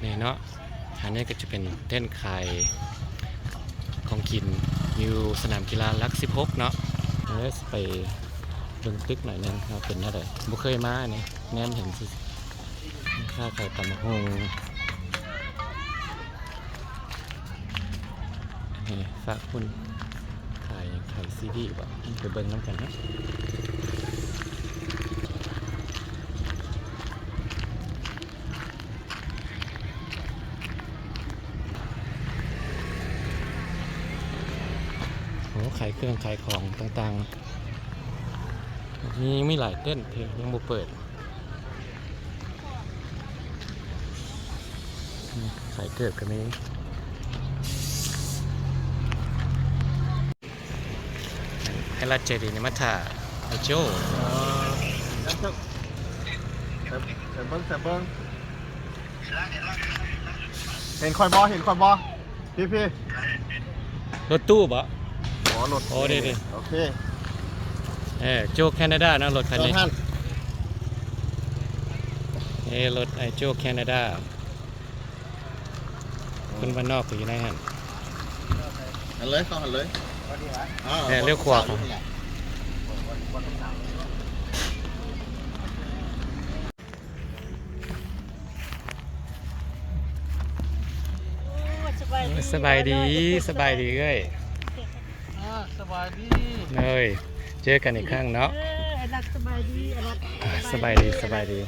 นี่เนาะอันนี้ก็จะเป็นเต้นขายของกินอยู่สนามกีฬาลัก16เนาะแล้วไปเบิ่งตึกหน่อยนึงเราเป็นอะไรบ่เคยมาเนี่ยแนมเห็นสิค่าไข่ตำมะฮงฝากคุณขายซีดีบ่ไปเบิ่งน้ำกันนะโอ้ขายเครื่องขายของต่างๆนี่มีหลายเต้นที่ยังบ่เปิดขายเกิดกันนี้ให้รัดเจดีในมัทธาไอโจ้เบิ้งเห็นคอยบอพี่รถตู้บ่รถโอ้ดีโอเคโจ้แคนาดานะรถคันนี้รถไอโจ้แคนาดาคนบ้านนอกอยู่ในหันหันเลยเข้าหันเลยเรียกขวาครับสบายดีเลยสบายดีเลยเจอกันอีกครั้งเนาะสบายดี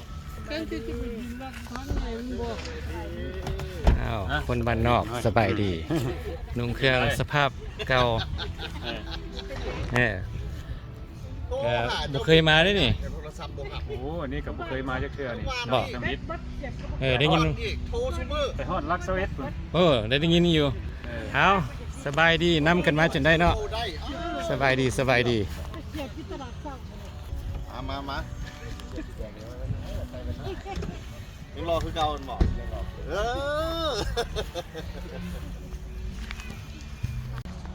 อ้าวคนบ้านนอกสบายดีนุ่งเครื่องสภาพเก่าบุเคยมาได้นี่โอ้นี่กับบุเคยมาจะเชื่อนี่บอกได้ยินไปฮอดลักสเวตได้ยินอยู่เอาสบายดีนำกันมาจนได้เนาะสบายดีมายังรอคือเก่าบอก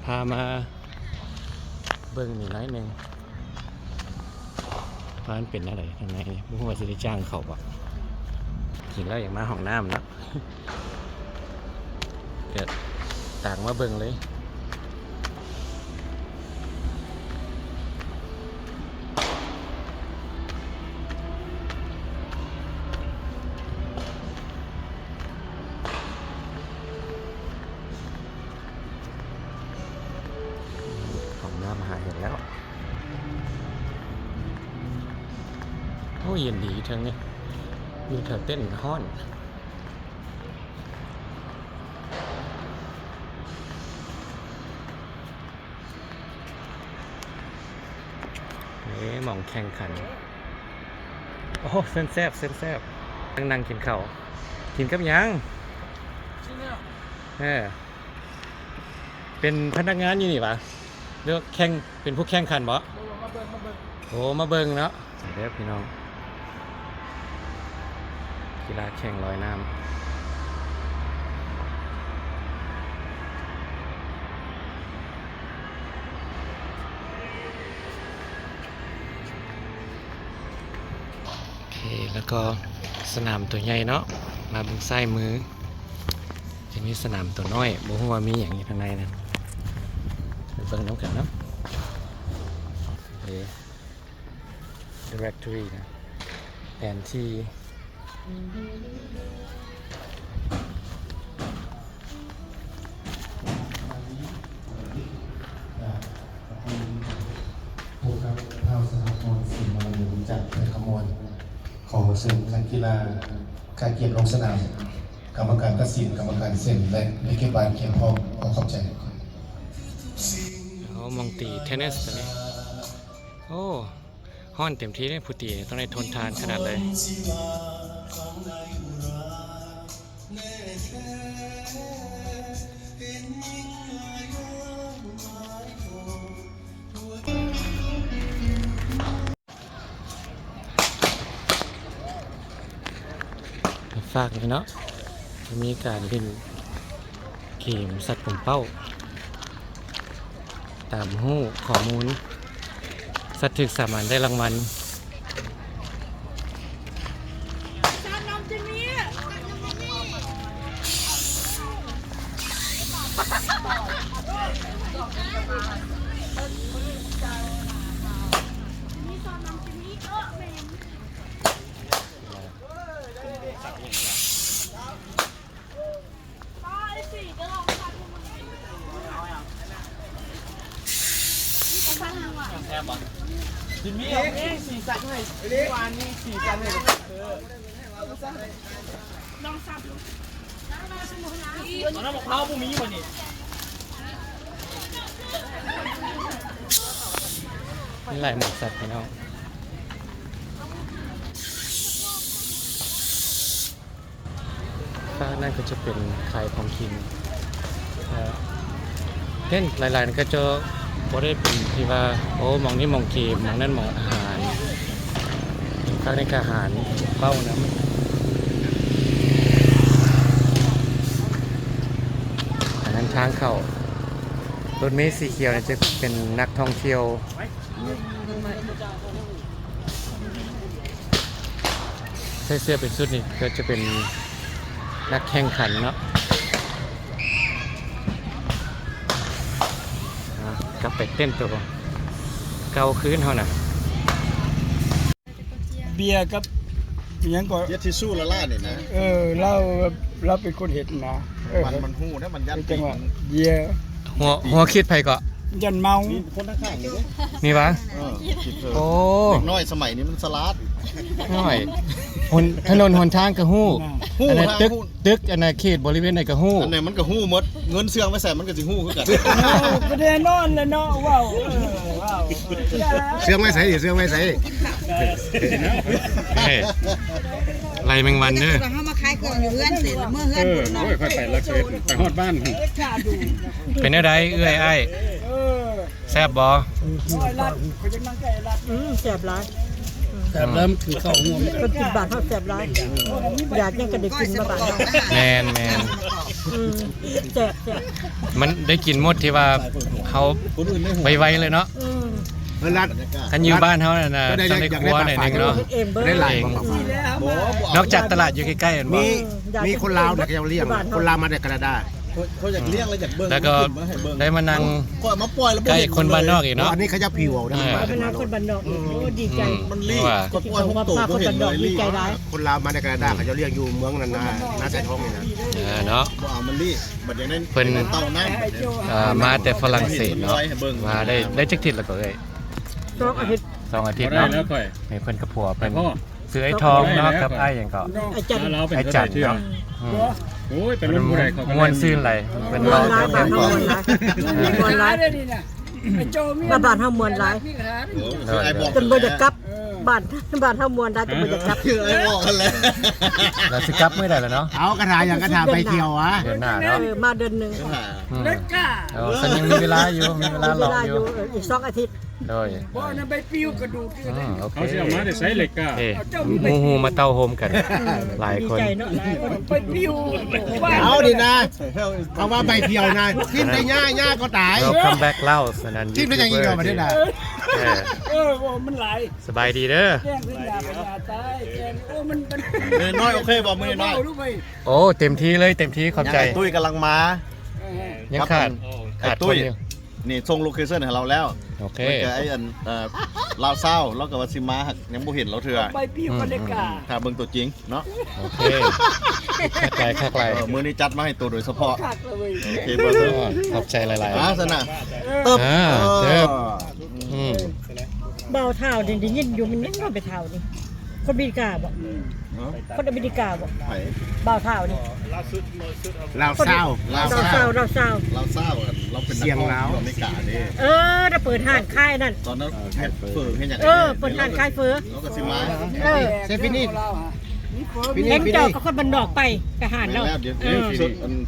พามาเบิ่งนี่น้อยหนึ่งพามันเป็นอะไรทางในบุ้งว่าจะได้จ้างเขาบ่กินแล้วอย่างมาห้องน้ำเนาะเกิดต่างมาเบิ่งเลยมาหาเห็นแล้วโอ้เย็นดีทั้งนี้อยู่แถวเต้นห้อนหมองแข่งขันโอ้เส้นแซบนั่งกินข้าวกินกับยังเป็นพนักงานอยู่นี่ปะเลือกแข่งเป็นผู้แข่งขันบ่โอ้มาเบิ่งเนาะเด้อพี่น้องกีฬาแข่งลอยน้ำโอเคแล้วก็สนามตัวใหญ่เนาะมาเบิ่งซ้ายมือจะมีสนามตัวน้อยบ่ฮู้ว่ามีอย่างนี้ข้างในนะเบิ่งน้ำกันเนาะdirectory นะแผนที่ผู้ครับเท่าสหกรณ์สิ่งมาหนุนจากในขมวลขอเชิญนักกีฬาการเก็บลงสนามกรรมการตัดสินกรรมการเซ็นและนักเก็บบานเขียนพร้อมขอขอบใจมองตีเทนนิสตัวนี้โอ้ห้อนเต็มที่เลยผู้ตีต้องได้ทนทานขนาดเลยฝากเลยเนาะมีการเล่นเกมสัตว์ปุ่มเป้าตามหู้ข้อมูลสัตว์ถึกสามารถได้รางวัล จิมมี่สีสันให้วานนี่สีสันให้ลองซับดูน้ำมะพร้าวพวกนี้ป่ะนี่ นี่ลายหมูสัตว์พี่น้องข้างนั่นก็จะเป็นขายของกินเช่นหลายๆนั่นก็จะบ่ได้เป็นที่ว่าโอ้มองนี่มองเกมมองนั่นมองอาหารข้างในก็อาหารเป้านะอันนั้นทางเข้ารถเมล์สีเขียวเนี่ยจะเป็นนักท่องเที่ยวใส่เสื้อเป็นชุดนี่ก็จะเป็นนักแข่งขันเนาะกลับไปเต้นตัวเกาคืนเท่าน่ะ เบียร์กับอิหยังก็ เย็ดทิชชู่ละล่าเนี่ยนะ เราเป็นคนเห็ดนะมันหูนะมันยัน จังหวะเบียร์ หัวคิดไผก็ ยันเมา มีคนข้างๆอยู่ด้วย นี่วะ คิดเถอะ โอ้ เด็กน้อยสมัยนี้มันสลัด น้อยถนนหนทางกระหู้ หู้ อันนั้น ทาง ตึก หู้ ตึกอันนั้นเขตบริเวณไหนกระหู้ อันไหนมันก็หู้หมดเงินเสื่องไม่ใส่มันก็สิหู้คือกัน ประเด็นนอนเลยเนาะว้าวว้าว เสื้อไม่ใส่ดิเสื้อไม่ใส่ เฮ้ยไรแมงวันเด้อ เขามาขายของอยู่เฮือนเสร็จแล้วเมื่อเฮือน โอ้ยค่อยไปลักเสวตไปฮอดบ้าน เป็นอะไรเอื้อยไอ้แซ่บบ่ รัดเขาจะนั่งไก่รัด แสบร้าย แต่เริ่มถือข้าวห่วง ก็กินบาทเท่าแสบร้ายอยากยังก็ได้กินมาบาท แมนแสบ มันได้กินหมดที่ว่าเขา คนอื่นไม่หู ไวๆเลยเนาะ รัด คันอยู่บ้านเขาน่ะนะต้องได้ครัวหน่อยหนึงเนาะ เอ็มเบอร์ ได้หลาย นอกจากตลาดอยู่ใกล้ๆกันบ่ มีคนลาวเนี่ยเขาเลี้ยงคนลาวมาจากแคนาดา เขาอยากเลี้ยงเลยอยากเบิ่ง แล้วก็ได้มานั่ง ก็มาปล่อยแล้ว ใกล้คนบ้านนอกอีกเนาะ อันนี้เขาจะผิวเอานะ เป็นนักคนบันดอกโอ้ดีใจ มันรีบก็ปล่อยพวกโตก็เห็นเลยรีบ คนลาวมาจากแคนาดาเขาจะเลี้ยงอยู่เมืองนั้นนะน่าใส่ท้องนี่นะ เนาะ บ่เอามันรีบบัดอย่างนั้น เพิ่น เต้าน้ำ มาแต่ฝรั่งเศสเนาะ ให้เบิ่ง มาได้จักทิศแล้วก็เอ้ย 2 อาทิตย์ 2 อาทิตย์ ได้ เนาะ แล้วค่อย ให้เพิ่นกับผัวเพิ่น พ่อ ซื้อไอ้ทองเนาะกับไอ้หยังก็ อาจารย์ เราเป็น ไอ้ คน จัน เชื่อ เนาะอืม โอ้ยเป็นรุ่นผู้ใดเขาก็ ม่วนซื่นไหลเป็น มว เรา นร้ายบาทเฮามวนร้ายมวลร้าย นี่นะไอ้โจมี บาทเฮามวลร้าย ไอ้บอก จนบ่จะกลับบ้านเฮามวลร้ายจนบ่จะกลับ ไอ้บอกกันแล้ว เราสิกลับมื้อใดล่ะเนาะ เอากระถาอย่างกระถาไปเที่ยวอ่ะ เดือนหน้าเนาะ มาเดือนนึง อืม เล็กกะ ฉันยังมีเวลาอยู่มีเวลารออยู่ อีก2 อาทิตย์ โดย บ่นั่นไปปิ้วกระดูก โอเค เขาสิเอามาได้ใส่เหล็กก้า เอ้หมู่มาเต้าโฮมกันหลายคน ดีใจเนาะหลายคน ไปปิ้ว เอาดินะเขาว่าไปเที่ยวนะทิ่มได้ง่าก็ตาย เราคัมแบ็กเล่าสนัน ทิ่มได้ยังอีกเอามาได้ด่า มันหลาย สบายดีเด้อ แจ้งขึ้นยาปัญญาตายแจ้งโอ้มัน มือน้อยโอเคบอกมือน้อย รู้ไป โอ้เต็มที่เลยเต็มที่ขอบใจ ไอ้ตุ้ยกำลังมา ยังขาด ไอ้ ขาดค ตุ้ น ย เดียว นี่ส่งโลเคชั่นให้เราแล้ว โอเค มันก็ไอ้อันลาวเศร้าแล้วก็ว่าซิมาหักยังบ่เห็นเราเถื่อ ไปปิ้วกันเล็กกะ ถ้าเบิ่งตัวจริงเนาะ โอเคข้าไกล มื้อนี้จัดมาให้ตัวโดยเฉพาะ คักเลย โอเคบ่เด้อ ขอบใจหลาย อ่ะสนะ ๆเติบอืม เบาเท้าดิได้ยินอยู่มันยังบ่ไปเท้านี่คนอเมริกาบ่คนอเมริกาบ่ ไผ เบาเท้านี่ ลาวเศร้า เราเศร้า ลาวเศร้าเราเป็นนัก เสียง ท่อง ลาว เที่ยวอเมริกาเด้ ถ้าเปิดห้างค่ายนั่น ตอนนั้นเฮ็ดเปิดเฮ็ดหยัง เปิดห้างค่ายเฟ้อ แล้วก็ซิมา เซฟินี่ เห็นเจ้ากับคนบันดอกไปกะหาร แล้ เรา วเดี๋ยว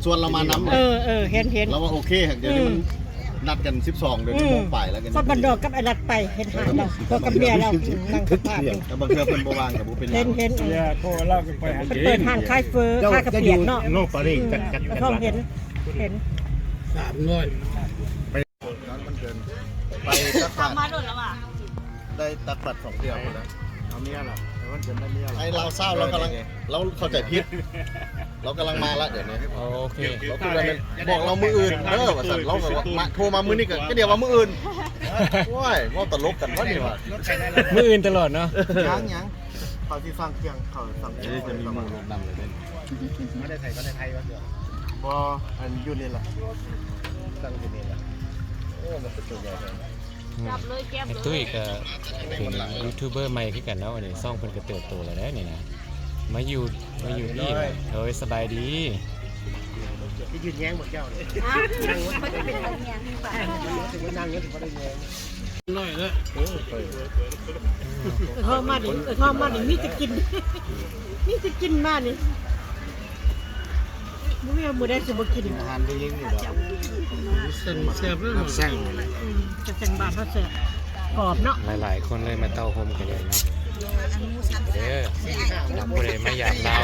ชวนเรามานำ เห็น เราว่าโอเคเดี๋ยวนี้มันนัดกัน12เดือนโมงไปแล้วกัน คนบันดอกกับไอ้รัดไปเห็นหารเราตัวกับเมียเรานั่งสภาพ แต่บางเทื่อเพิ่นบ่ว่างก็บ่เป็นหยัง เห็น เนี่ยโคเล่ากันไปหา เปิดห้างค่ายเฟ้อค่ายกระเปียกเนาะ โลกปารีสจัด ท้องเห็น มันเกินไปตักบาตรได้ตักบาตร2เที่ยวแล้วเอาเมียล่ะ ไอเราเศร้าเรากำลังเราเข้าใจผิดเรากำลังมาละเดี๋ยวนี้ โอเค เราคือว่าบอกเรามืออื่นว่าสั่นเราแบบว่าโทรมามือนี่ก็เดี๋ยวว่ามืออื่นว้ายว่าตลกกันวะนี่วะ มื้ออื่นตลอดเนาะ ยังเขาที่ฟังเครื่องเขาฟังจะมีมือลงดำเลยเป็นไม่ได้ไทยก็เดี๋ยวบออันยูนี่แหละตั้งยูนี่แหละโอ้มันเป็นตัวใหญ่เลย ไอ้ตุ้ยก็เป็นยูทูบเบอร์ใหม่คือกันเนาะอันนี้ซ่องเพิ่นก็เติบโตแล้วนะนี่นะมาอยู่นี่โดยสบายดี ที่ยืนแย้งหมดเจ้าเลยนั่งไม่ได้เป็นอะไรแย้งถึงว่านั่งเงี้ยถึงว่าได้แย้งน้อยเลยโอ้ย เข้ามาดิมีจะกินมีจะกินมากนี่บ่มีมื้อใดสิบ่กิน อาหารได้ยิ่งอยู่ดอกเส้นแซ่บเลยแซ่บเลย จะแต่งบ้านเฮาแซ่บกรอบเนาะ หลายๆคนเลยมาเต้าโฮมกันเลยเนาะเด้อผู้ใดมาอยากเรา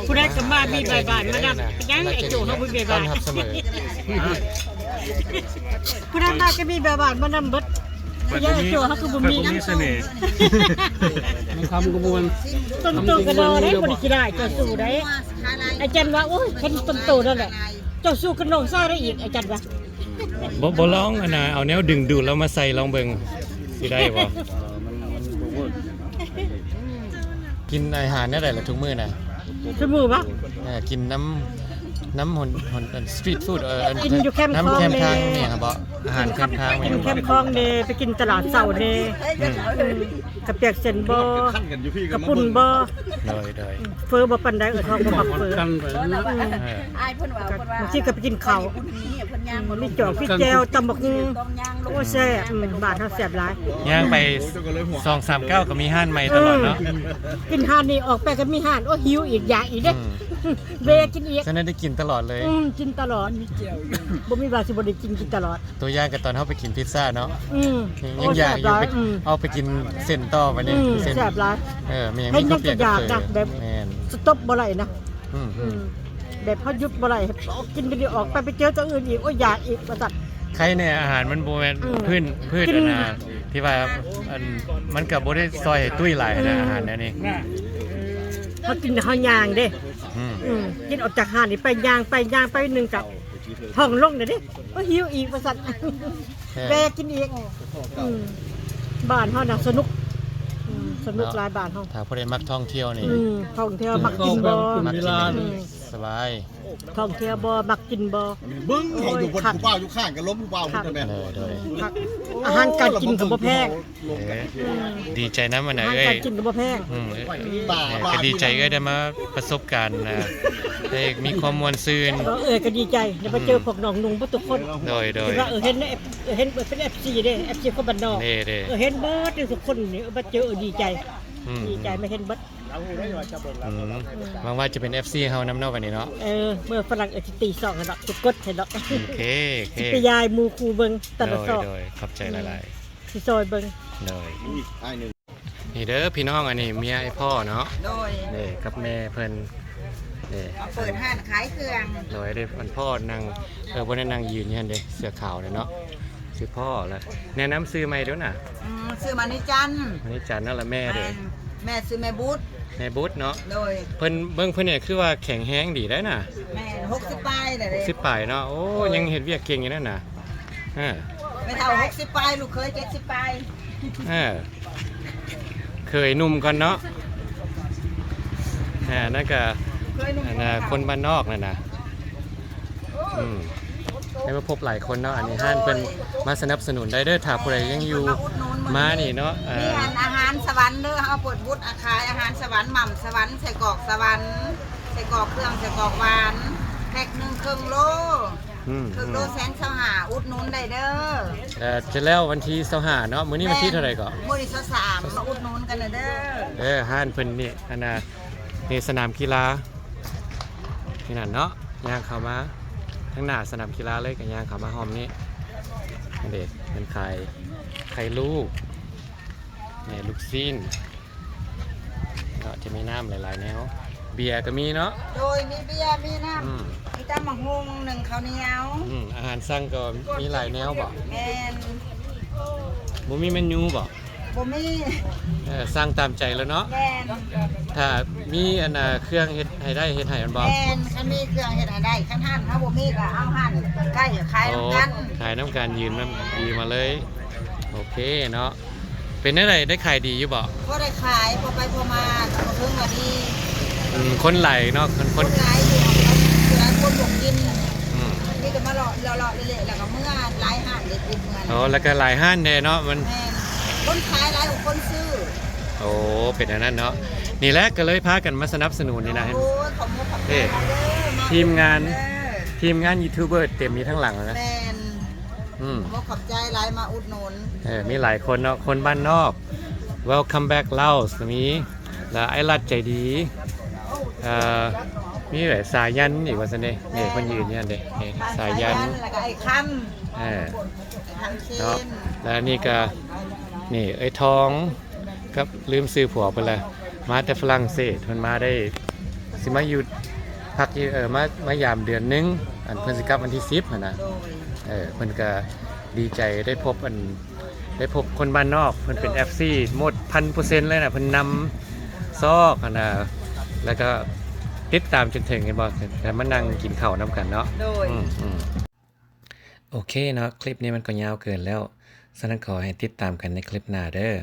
ผู้ใดก็มามีใบบ้านมานํยังไอ้โจเฮาบ่มีใบ ต้อ บ้าน น รับเสมอ ผู้ใดมาก็มีใบบ้านมานํเบิดยังไอ้โจเฮาคือบ่มี มีเสน่ห์มันคำกระบวน ต้นโตก็รอได้บ่ได้สิได้เจ้าสู้ได้อาจารย์ว่าโอ้ยเห็นต้นโตนั่นแหละเจ้าสู้กับน้องชายได้อีกอาจารย์ว่า บ่ร้องอันน่ะเอาแนวดึงดูดแล้วมาใส่ลองเบิ่งสิได้บ่กินอาหารได้ล่ะทุกมื้อน่ะ สมือบ่ กินน้ำหนสตรีทฟู้ด กินอยู่แคมป์คลอง น้ำแคมป์ทาง เลย เนี่ยครับบ่อาหารแคมป์ทาง กินแคมป์คลองเดไปกินตลาดเสาเดกระเปียกเส้นบ่กระปุ่นบ่ เลย เฟอบ่ปานใดทองบ่มักเฟอ กันไปนะ อายเพิ่นว่าบเพิ่นว่าางทีก็ไปกินข้าว บุญนี้เพิ่นย่างบ่ มีจอกพี่แจวตำบักหุ่ง ต้องย่างลง โอ้แซ่บบ้านเฮาแซ่บหลาย ย่างไป2-3 ก้าวก็มีห้านใหม่ตลอดเนาะ กินห่านนี่ออกไปก็มีห่านโอ้หิวอีกอยากอีกเด้เวกินอีก ฉะนั้นได้กินตลอดเลย กินตลอดบ่มีว่าสิบ่ได้กินตลอด ตัวอย่างกับตอนเฮาไปกินพิซซ่าเนาะ โอ้ ยังอยากอยู่ไป แซ่บหลาย เอาไปกินเส้นต่อไปนี่เส้น แซ่บหลาย มียัง ให้ มี ยั ข้าว ง เปียก จะอยาก กับ นะแบบ แม่น สต็อปบ่ได้นะ อืม แบบเฮาหยุดบ่ได้กินไปดิออกไปเจอตัวอื่นอีกโอ้ยอยากอีกว่าซั่น ใครเนี่ยอาหารมันบ่แม่น อืม พืช กิน อันน่ะที่ว่าอันมันก็บ่ได้ซอยให้ตุ้ยหลายนะอาหารแนวนี้ เฮากินเฮาย่างเด้ อืม กินออกจากห้านนี่ไปย่างไปหนึงกับท้องลงเด้โอ้ยหิวอีกว่าซั่นแกกินอีกบ้านเฮาน่ะสนุกสนุกหลายบ้านเฮา ถ้าผู้ใดมักท่องเที่ยวนี่ ท่องเที่ยวมักกินบ่ มักกินนี่สบาย ท่องเที่ยวบ่มักกินบ่ บึ้งเขาอยู่บนผู้เป้าอยู่ข้างกันล้มผู้เป้าหมดเลย เลย ผักอาหารการกินก็บ่แพง ดีใจนะมัน อา น่ะ หาร เอ้ กาย รกินก็บ่แพง ก็ดีใจก็ได้มาประสบการณ์ได้มีความมวลซื่น ก็ดีใจได้มาเจอพวกน้องนุ่งบ่ทุกคน โดย คิดว่าเห็นในเห็นเป็น FC เด้ FC คนบ้านนอก เด้ เห็นเบิดทุกคนนี่มาเจอดีใจดีใจไม่เห็นเบิด หวังว่าจะเป็น FC เฮานำเนาะวันนี้เนาะ เมื่อฝรั่งสิตี2ให้ดอกกดให้ดอก โอเค สิไปยายหมู่ครูเบิ่งแต่ละซอก โดยขอบใจหลาย สิซอยเบิ่ง ๆโดยนี่เด้อพี่น้องอันนี้เมียไอ้พ่อเนาะ โดย นี่กับแม่เพิ่นนี่ เปิดห้านขายเครื่อง โดยได้มันพ่อนั่งบ่ได้นั่งยืนอยู่หั่นเด้เสื้อขาวเลยเนาะชื่อพ่อแล้วแนะนำซื้อใหม่เด้อน่ะ ซื้อมาในจันทร์ อันนี้จันนั่นละแม่เด้อ แม่ซื้อแม่บูธ แม่บุ๊ดเนาะ โดย เพิ่นเบิ่งเพิ่นเนี่ยคือว่าแข็งแฮงดีได้น่ะ แม่60ปลายเด้อ 10ปลายเนาะโอ้ยังเฮ็ดเวียกเก่งอยู่นั่นน่ะเออ ไม่เท่า60ปลายลูกเคย70ปลาย เคยหนุ่มก่อนเนาะนั่นก็ เคยนุ่ม อันน่ะคนบ้านนอกนั่นน่ะได้มาพบหลายคนเนาะอันนี้ห้านเพิ่นมาสนับสนุนได้เด้อถ้าผู้ใดยังอยู่มานี่เนาะ มีอาหารสวรรค์เด้อเฮาเปิดบูธขายอาหารสวรรค์หม่ำสวรรค์ใส่กรอกสวรรค์ใส่กรอกเครื่องใส่กรอกหวานแพ็ค1ครึ่งโลครึ่งโลแสน25อุดหนุนได้เด้อ จะแล้ววันที่25เนาะมื้อนี้วันที่เท่าไหร่ก็ มื้อนี้23มาอุดหนุนกันเด้อ ห้านเพิ่นนี่อันน่ะนี่สนามกีฬานี่นั่นเนาะย่างเข้ามาทั้งหน้าสนามกีฬาเลยกับย่างเข้ามาหอมนี้เด็กเป็นไข่ลูกนี่ลูกซีนก็จะมีน้ำหลายๆแนวเบียร์ก็มีเนาะ โดยมีเบียร์มีน้ำมีตำมะฮุง1ข้าวเหนียว อาหารสั่งก็มีหลายแนวบ่ แม่น บ่มีเมนูบ่ บ่มี สร้างตามใจแล้วเนาะ แม่น ถ้ามีอันน่ะเครื่องเฮ็ดให้ได้เฮ็ดให้มันบ่ แม่นคันมีเครื่องเฮ็ดให้ได้คันหั่นเฮาบ่มีก็เอาหั่นใกล้ขาย โอ้ นำกัน ขายน้ำการยืนมันดีมาเลย โอเคเนาะเป็นได้ได้ขายดีอยู่บ่ บ่ได้ขายพอไปพอมาก็เพิ่งว่าดี คนไหลเนาะคน คนหลายอยู่หลายคนบ่กิน อืม มีแต่มาเลาะเละๆแล้วก็เมื่อหลายห้างได้กินเมื่อ โอ้แล้วก็หลายห้านแน่เนาะมัน แม่นคนขายหลายกว่าคนซื้อ โอ้เป็นอันนั้นเนาะนี่แหละก็เลยพากันมาสนับสนุนนี่นะ โอ้ยขอบคุณขอบ เอ้ คุณเด้อ ทีมงาน เด้อ ทีมงานยูทูบเบอร์เต็มมีทั้งหลังแล้วนะ แม่น อืม ขอบใจหลายมาอุดหนุน มีหลายคนเนาะคนบ้านนอก Welcome back Laos มีแล้วไอ้รัดใจดีมีหลายสายยันอีกว่าซะเด้นี่คนยืนเนี่ยเด้นี่สายยัน แล้วก็ไอ้คำ เออ ไอ้คำเคน เนาะแล้วนี่ก็นี่ไอ้ทองครับลืมซื้อผัวไปละมาแต่ฝรั่งเศสเพิ่นมาได้สิมาอยู่พักอยู่มายามเดือนนึงอันเพิ่นสิกลับวันที่10หั่นน่ะ โดย เพิ่นก็ดีใจได้พบคนบ้านนอกเพิ่นเป็น FC หมด 1,000% เลยน่ะเพิ่นนำซอกหั่นน่ะแล้วก็ติดตามจนถึงเห็นบ่แต่มานั่งกินข้าวนํกันเนาะ โดย โอเคเนาะคลิปนี้มันก็ยาวเกินแล้วฉะนั้นขอให้ติดตามกันในคลิปหน้าเด้อ